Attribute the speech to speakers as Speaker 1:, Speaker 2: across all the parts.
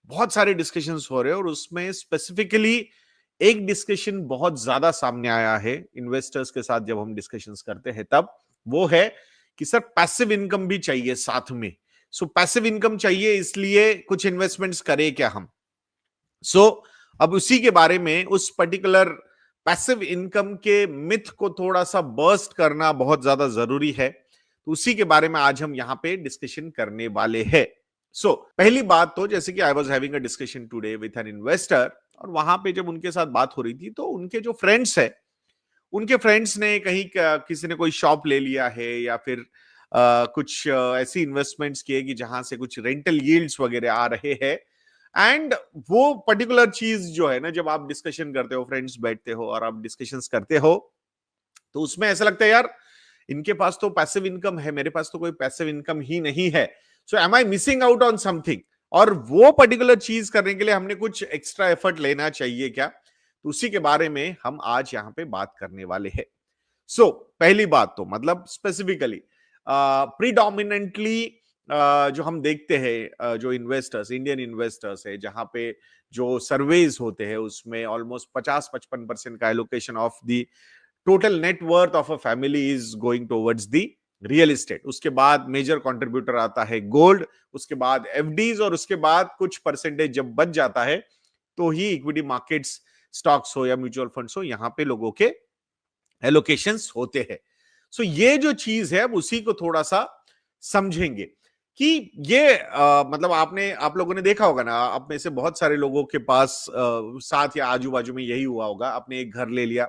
Speaker 1: बहुत सारे डिस्कशंस हो रहे हैं और उसमें स्पेसिफिकली एक डिस्कशन बहुत ज्यादा सामने आया है इन्वेस्टर्स के साथ जब हम डिस्कशंस करते हैं तब, वो है कि सर पैसिव इनकम भी चाहिए साथ में। सो पैसिव इनकम चाहिए, इसलिए कुछ इन्वेस्टमेंट्स करें क्या हम। अब उसी के बारे में, उस पर्टिकुलर पैसिव इनकम के मिथ को थोड़ा सा बर्स्ट करना बहुत ज्यादा जरूरी है, तो उसी के बारे में आज हम यहां पे डिस्कशन करने वाले हैं। पहली बात तो, जैसे कि I was having a discussion today with an investor, और वहां पे जब उनके साथ बात हो रही थी तो उनके जो फ्रेंड्स है, उनके फ्रेंड्स ने कहीं किसी ने कोई शॉप ले लिया है या फिर कुछ ऐसी इन्वेस्टमेंट्स किए कि जहां से कुछ रेंटल यील्ड्स वगैरह आ रहे हैं। एंड वो पर्टिकुलर चीज जो है ना, जब आप डिस्कशन करते हो, फ्रेंड्स बैठते हो और आप डिस्कशंस करते हो, तो उसमें ऐसा लगता है यार इनके पास तो पैसिव इनकम है, मेरे पास तो कोई पैसिव इनकम ही नहीं है। So am I missing out on something, और वो पर्टिकुलर चीज करने के लिए हमने कुछ एक्स्ट्रा एफर्ट लेना चाहिए क्या, तो उसी के बारे में हम आज यहां पे बात करने वाले हैं। पहली बात तो मतलब स्पेसिफिकली प्रीडोमिनेंटली जो हम देखते हैं, जो इन्वेस्टर्स, इंडियन इन्वेस्टर्स है, जहां पे जो सर्वेज होते हैं उसमें ऑलमोस्ट 50-55% का allocation of the total net worth of a family is going towards the real estate. उसके बाद मेजर कंट्रीब्यूटर आता है गोल्ड, उसके बाद एफडीज, और उसके बाद कुछ परसेंटेज जब बच जाता है तो ही इक्विटी मार्केट्स, स्टॉक्स हो या म्यूचुअल फंड्स हो, यहां पे लोगों के एलोकेशंस होते हैं। ये जो चीज है, अब उसी को थोड़ा सा समझेंगे कि ये मतलब आप लोगों ने देखा होगा ना, आप में से बहुत सारे लोगों के पास साथ या आजू बाजू में यही हुआ होगा, आपने एक घर ले लिया,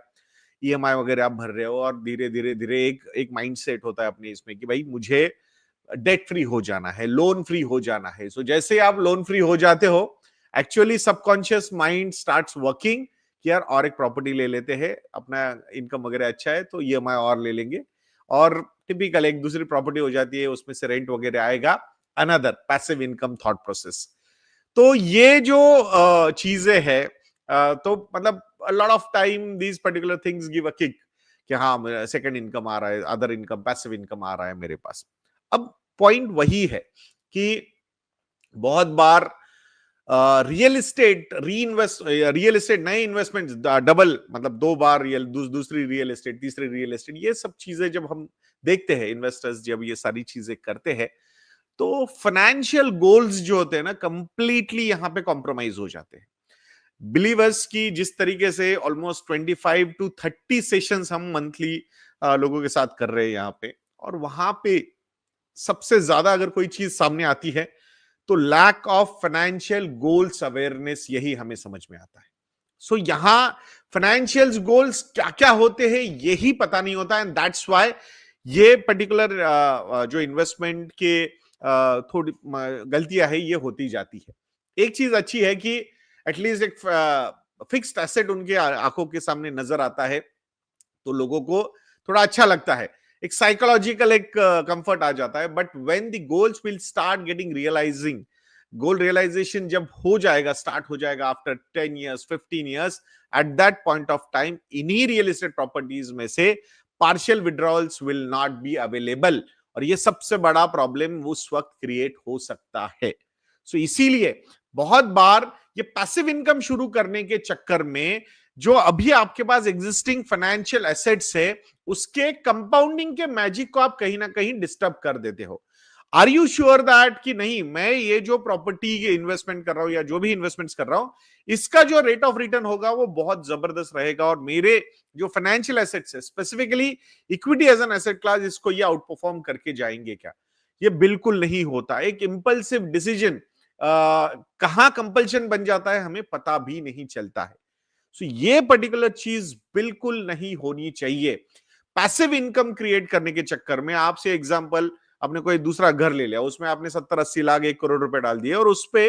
Speaker 1: ईएमआई वगैरह आप भर रहे हो, और धीरे धीरे धीरे एक एक माइंड सेट होता है अपने इसमें कि भाई मुझे डेट फ्री हो जाना है, लोन फ्री हो जाना है। जैसे आप लोन फ्री हो जाते हो, actually subconscious mind starts working कि यार और एक प्रॉपर्टी ले लेते हैं, अपना इनकम वगैरह अच्छा है तो ईएमआई और ले लेंगे, और टिपिकल एक दूसरी प्रॉपर्टी हो जाती है, उसमें से रेंट वगैरह आएगा, another passive income thought process. तो ये जो चीजें हैं, तो मतलब lot of time these particular things give a kick कि हाँ सेकंड इनकम आ रहा है, अदर इनकम, पैसिव इनकम आ रहा है मेरे पास। अब पॉइंट वही है कि बहुत बार रियल एस्टेट रियल एस्टेट नए इन्वेस्टमेंट डबल, मतलब दो बार दूसरी रियल एस्टेट, तीसरी रियल एस्टेट, ये सब चीजें जब हम देखते हैं, इन्वेस्टर्स जब ये सारी चीजें करते हैं, तो फाइनेंशियल गोल्स जो होते हैं ना, कंप्लीटली यहां पे कॉम्प्रोमाइज हो जाते हैं। बिलीवर्स की जिस तरीके से ऑलमोस्ट 25 to 30 सेशंस हम मंथली लोगों के साथ कर रहे हैं यहाँ पे, और वहां पे सबसे ज्यादा अगर कोई चीज सामने आती है तो lack of financial goals awareness, यही हमें समझ में आता है। यहां फाइनेंशियल गोल्स क्या क्या होते हैं यही पता नहीं होता, एंड दैट्स व्हाई ये पर्टिकुलर जो इन्वेस्टमेंट के थोड़ी गलतियां है ये होती जाती है। एक चीज अच्छी है कि एटलीस्ट एक फिक्स्ड एसेट उनके आंखों के सामने नजर आता है, तो लोगों को थोड़ा अच्छा लगता है, एक साइकोलॉजिकल एक कंफर्ट आ जाता है। But when the goals will start getting realising, goal realisation जब हो जाएगा, स्टार्ट हो जाएगा after 10 years 15 years, at that point of time इन्हीं रियल एस्टेट प्रॉपर्टीज में से partial withdrawals will not be available, और ये सबसे बड़ा प्रॉब्लम उस वक्त क्रिएट हो सकता है। इसीलिए बहुत बार ये पैसिव इनकम शुरू करने के चक्कर में जो अभी आपके पास एग्जिस्टिंग फाइनेंशियल एसेट्स है, उसके कंपाउंडिंग के मैजिक को आप कहीं ना कहीं डिस्टर्ब कर देते हो। आर यू श्योर दैट कि नहीं, मैं ये जो प्रॉपर्टी इन्वेस्टमेंट कर रहा हूं या जो भी इन्वेस्टमेंट्स कर रहा हूं, इसका जो रेट ऑफ रिटर्न होगा वो बहुत जबरदस्त रहेगा, और मेरे जो फाइनेंशियल एसेट्स है, specifically equity as an asset class, इसको ये आउट परफॉर्म करके जाएंगे क्या। ये बिल्कुल नहीं होता। एक इंपल्सिव डिसीजन कहां कंपल्शन बन जाता है हमें पता भी नहीं चलता है। ये पर्टिकुलर चीज बिल्कुल नहीं होनी चाहिए। पैसिव इनकम क्रिएट करने के चक्कर में, आपसे एग्जांपल, आपने कोई दूसरा घर ले लिया, उसमें आपने 70-80 लाख 1 करोड़ रुपए डाल दिए, और उस पे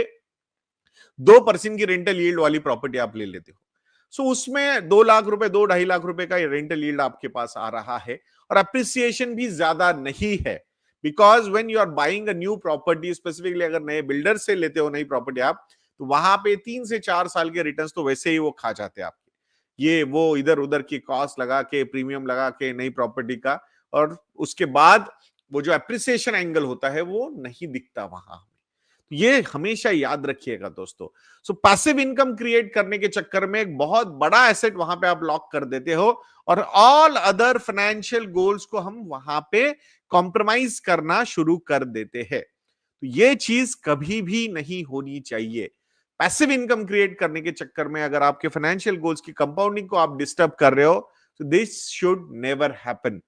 Speaker 1: 2% की रेंटल यील्ड वाली प्रॉपर्टी आप ले लेते हो। उसमें 2 लाख रुपए, 2-2.5 लाख रुपए का रेंटल यील्ड आपके पास आ रहा है, और अप्रिसिएशन भी ज्यादा नहीं है। Because when you are buying a new property, specifically अगर नए बिल्डर से लेते हो नई प्रॉपर्टी आप, तो वहां पे 3 से 4 साल के रिटर्न्स तो वैसे ही वो खा जाते हैं आपके, ये वो इधर उधर की कॉस्ट लगा के, प्रीमियम लगा के नई प्रॉपर्टी का, और उसके बाद वो जो अप्रिसिएशन एंगल होता है वो नहीं दिखता वहां। ये हमेशा याद रखिएगा दोस्तों। सो पैसिव इनकम क्रिएट करने के चक्कर में एक बहुत बड़ा एसेट वहां पे आप लॉक कर देते हो और ऑल अदर फाइनेंशियल गोल्स को हम वहां पे कॉम्प्रोमाइज करना शुरू कर देते हैं। तो ये चीज कभी भी नहीं होनी चाहिए। पैसिव इनकम क्रिएट करने के चक्कर में अगर आपके फाइनेंशियल गोल्स की कंपाउंडिंग को आप डिस्टर्ब कर रहे हो, तो this should never happen.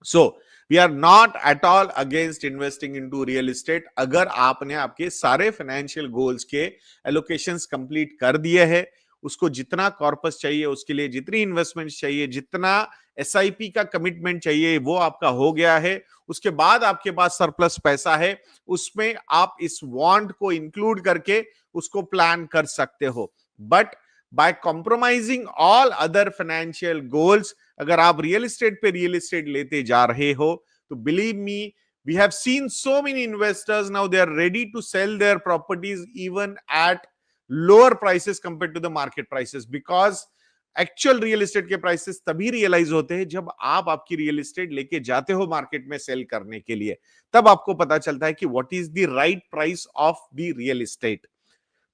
Speaker 1: So we are not at all against investing into real estate. अगर आपने आपके सारे फाइनेंशियल गोल्स के एलोकेशंस कंप्लीट कर दिए हैं, उसको जितना कॉर्पस चाहिए, उसके लिए जितनी इन्वेस्टमेंट चाहिए, जितना एसआईपी का कमिटमेंट चाहिए, वो आपका हो गया है। उसके बाद आपके पास सरप्लस पैसा है, उसमें आप इस वांट को इंक्लूड करके उसको प्लान कर सकते हो। But by compromising all other financial goals, अगर आप रियल एस्टेट पे रियल एस्टेट लेते जा रहे हो, तो believe me, we have seen so many investors now they are ready to sell their properties even at lower prices compare to the market prices, because actual real estate के prices तभी realise होते हैं जब आप आपकी real estate लेके जाते हो मार्केट में सेल करने के लिए। तब आपको पता चलता है कि what is the right price of the real estate.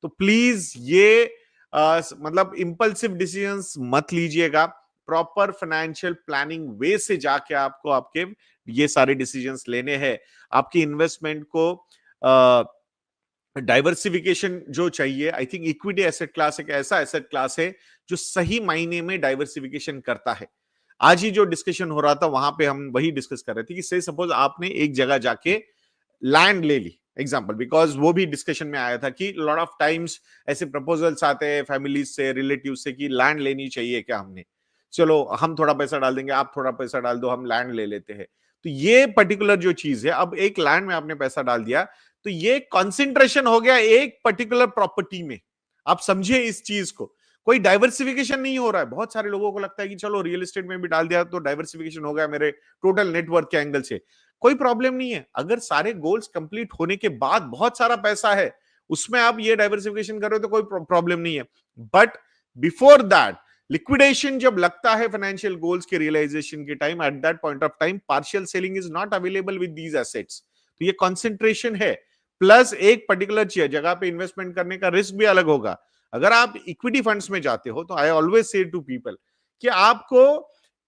Speaker 1: तो प्लीज ये मतलब इंपल्सिव डिसीजंस मत लीजिएगा। प्रॉपर फाइनेंशियल प्लानिंग वे से जाके आपको आपके ये सारे डिसीजंस लेने हैं। आपकी इन्वेस्टमेंट को डाइवर्सिफिकेशन जो चाहिए, I think equity asset class एक ऐसा एसेट क्लास है जो सही मायने में डाइवर्सिफिकेशन करता है। आज ही जो डिस्कशन हो रहा था वहां पे हम वही डिस्कस कर रहे थे कि से सपोज आपने एक जगह जाके लैंड ले ली, एग्जाम्पल, बिकॉज वो भी डिस्कशन में आया था कि लॉट ऑफ टाइम्स ऐसे प्रपोजल्स आते हैं फैमिलीज से, रिलेटिव से कि लैंड लेनी चाहिए क्या हमने, चलो हम थोड़ा पैसा डाल देंगे, आप थोड़ा पैसा डाल दो, हम लैंड ले लेते हैं। तो ये पर्टिकुलर जो चीज है, अब एक लैंड में आपने पैसा डाल दिया तो ये कॉन्सेंट्रेशन हो गया एक पर्टिकुलर प्रॉपर्टी में। आप समझे इस चीज को, कोई डाइवर्सिफिकेशन नहीं हो रहा है। बहुत सारे लोगों को लगता है कि चलो रियल एस्टेट में भी डाल दिया तो डाइवर्सिफिकेशन हो गया मेरे टोटल नेटवर्क के एंगल से। कोई प्रॉब्लम नहीं है। अगर सारे गोल्स कंप्लीट होने के बाद बहुत सारा पैसा है, उसमें आप ये डाइवर्सिफिकेशन कर रहे हो तो कोई प्रॉब्लम नहीं है। बट बिफोर दैट, लिक्विडेशन जब लगता है फाइनेंशियल गोल्स के रियलाइजेशन के time, eight that point of time partial selling is not available with these assets. तो ये कॉन्सेंट्रेशन है, प्लस एक पर्टिकुलर जगह पे इन्वेस्टमेंट करने का रिस्क भी अलग होगा। अगर आप इक्विटी फंड्स में जाते हो तो I always say to people कि आपको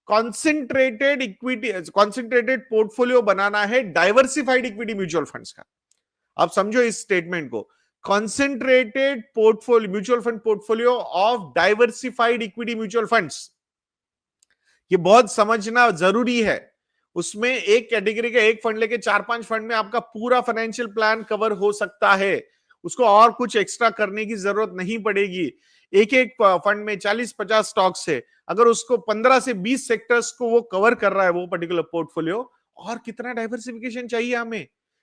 Speaker 1: कॉन्सेंट्रेटेड इक्विटी, कॉन्सेंट्रेटेड पोर्टफोलियो बनाना है डाइवर्सिफाइड इक्विटी म्यूचुअल फंड्स का। आप समझो इस स्टेटमेंट को, concentrated portfolio mutual fund portfolio of diversified equity mutual funds. ये बहुत समझना जरूरी है। उसमें एक कैटेगरी का एक फंड लेके 4-5 फंड में आपका पूरा फाइनेंशियल प्लान कवर हो सकता है। उसको और कुछ एक्स्ट्रा करने की जरूरत नहीं पड़ेगी। एक एक फंड में 40-50 स्टॉक्स है, अगर उसको 15 से 20 सेक्टर्स को वो कवर कर रहा है वो पर्टिकुलर पोर्टफोलियो, और कितना डाइवर्सिफिकेशन चाहिए हमें।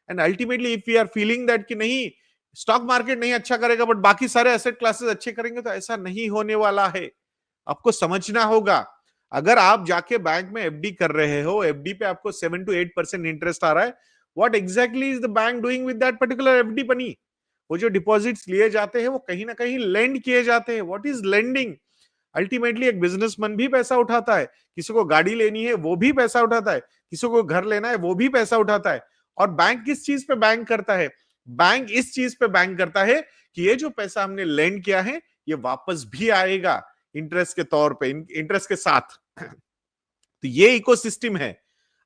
Speaker 1: And ultimately if we are feeling that कि नहीं स्टॉक मार्केट नहीं अच्छा करेगा बट बाकी सारे एसेट क्लासेस अच्छे करेंगे, तो ऐसा नहीं होने वाला है। आपको समझना होगा। अगर आप जाके बैंक में एफडी कर रहे हो, एफडी पे आपको 7 to 8% इंटरेस्ट आ रहा है, what exactly is the bank doing with that particular FD money? वो जो डिपॉजिट्स लिए जाते हैं वो कहीं ना कहीं लेंड किए जाते हैं। What is lending? अल्टीमेटली एक बिजनेसमैन भी पैसा उठाता है, किसी को गाड़ी लेनी है वो भी पैसा उठाता है, किसी को घर लेना है वो भी पैसा उठाता है। और बैंक किस चीज पे बैंक करता है? बैंक इस चीज पे बैंक करता है कि ये जो पैसा हमने लेंड किया है ये वापस भी आएगा इंटरेस्ट के तौर पे, इंटरेस्ट के साथ। तो ये इकोसिस्टम है।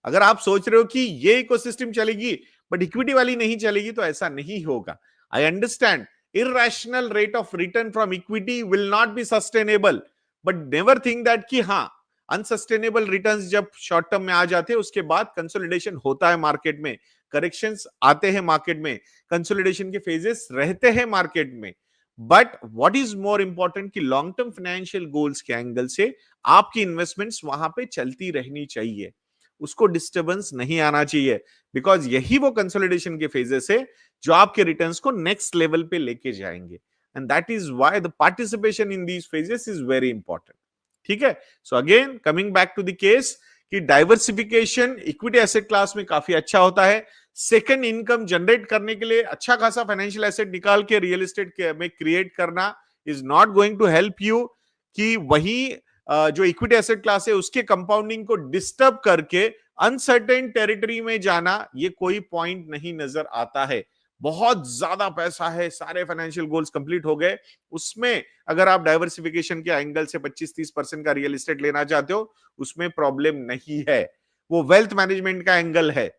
Speaker 1: अगर आप सोच रहे हो कि ये इकोसिस्टम चलेगी बट इक्विटी वाली नहीं चलेगी, तो ऐसा नहीं होगा। I understand irrational rate of return from equity will not be sustainable, but never think that कि हाँ अनसस्टेनेबल रिटर्न्स जब शॉर्ट टर्म में आ जाते हैं उसके बाद कंसोलिडेशन होता है मार्केट में, करेक्शंस आते हैं मार्केट में, कंसोलिडेशन के फेजेस रहते हैं मार्केट में। But what is more important कि लॉन्ग टर्म फाइनेंशियल गोल्स के एंगल से आपकी इन्वेस्टमेंट्स वहां पे चलती रहनी चाहिए, उसको डिस्टर्बेंस नहीं आना चाहिए। बिकॉज यही वो कंसोलिडेशन के फेजेस है जो आपके रिटर्न्स को नेक्स्ट लेवल पे लेके जाएंगे। And that is why the participation in these phases is very important. ठीक है। So again coming back to the case कि डाइवर्सिफिकेशन इक्विटी एसेट क्लास में काफी अच्छा होता है। सेकंड इनकम जनरेट करने के लिए अच्छा खासा फाइनेंशियल एसेट निकाल के रियल एस्टेट में क्रिएट करना is not going to help you कि वही जो इक्विटी एसेट क्लास है उसके कंपाउंडिंग को डिस्टर्ब करके अनसर्टेन टेरिटरी में जाना, ये कोई पॉइंट नहीं नजर आता है। बहुत ज्यादा पैसा है, सारे फाइनेंशियल गोल्स कंप्लीट हो गए, उसमें अगर आप डाइवर्सिफिकेशन के एंगल से 25-30% का रियल एस्टेट लेना चाहते हो, उसमें प्रॉब्लम नहीं है। वो वेल्थ मैनेजमेंट का एंगल है,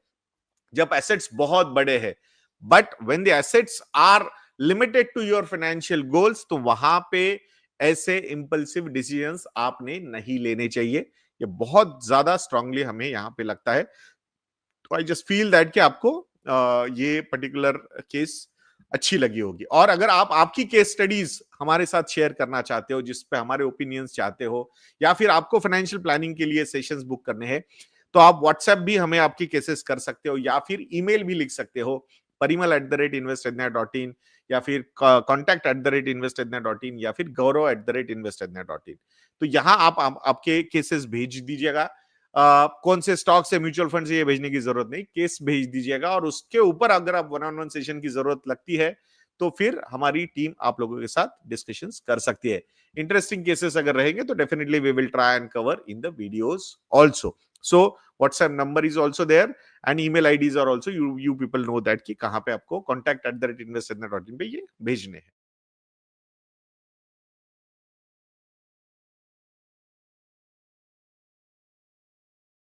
Speaker 1: जब एसेट्स बहुत बड़े हैं। But when the assets are limited to your financial goals, तो वहां पे ऐसे इंपल्सिव डिसीजंस आपने नहीं लेने चाहिए। ये बहुत ज्यादा स्ट्रांगली हमें यहां पे लगता है। तो आई जस्ट फील दैट कि आपको ये पर्टिकुलर केस अच्छी लगी होगी। और अगर आप आपकी केस स्टडीज हमारे साथ शेयर करना चाहते हो, जिस पे हमारे ओपिनियंस चाहते हो, या फिर आपको फाइनेंशियल प्लानिंग के लिए सेशंस बुक करने हैं, तो आप व्हाट्सएप भी हमें आपकी केसेस कर सकते हो, या फिर ईमेल भी लिख सकते हो, parimal@investedna.in, या फिर contact@investedna.in, या फिर gaurav@investedna.in। तो यहाँ आप आपके केसेस भेज दीजिएगा। कौन से स्टॉक से, म्यूचुअल फंड से, ये भेजने की जरूरत नहीं, केस भेज दीजिएगा। और उसके ऊपर अगर आप वन ऑन वन सेशन की जरूरत लगती है, तो फिर हमारी टीम आप लोगों के साथ डिस्कशंस कर सकती है। इंटरेस्टिंग केसेस अगर रहेंगे तो definitely we will try and cover in the videos also. So WhatsApp number is also there and email IDs are also, you people know that कि कहां पे आपको contact@investedna.in पे ये भेजने हैं।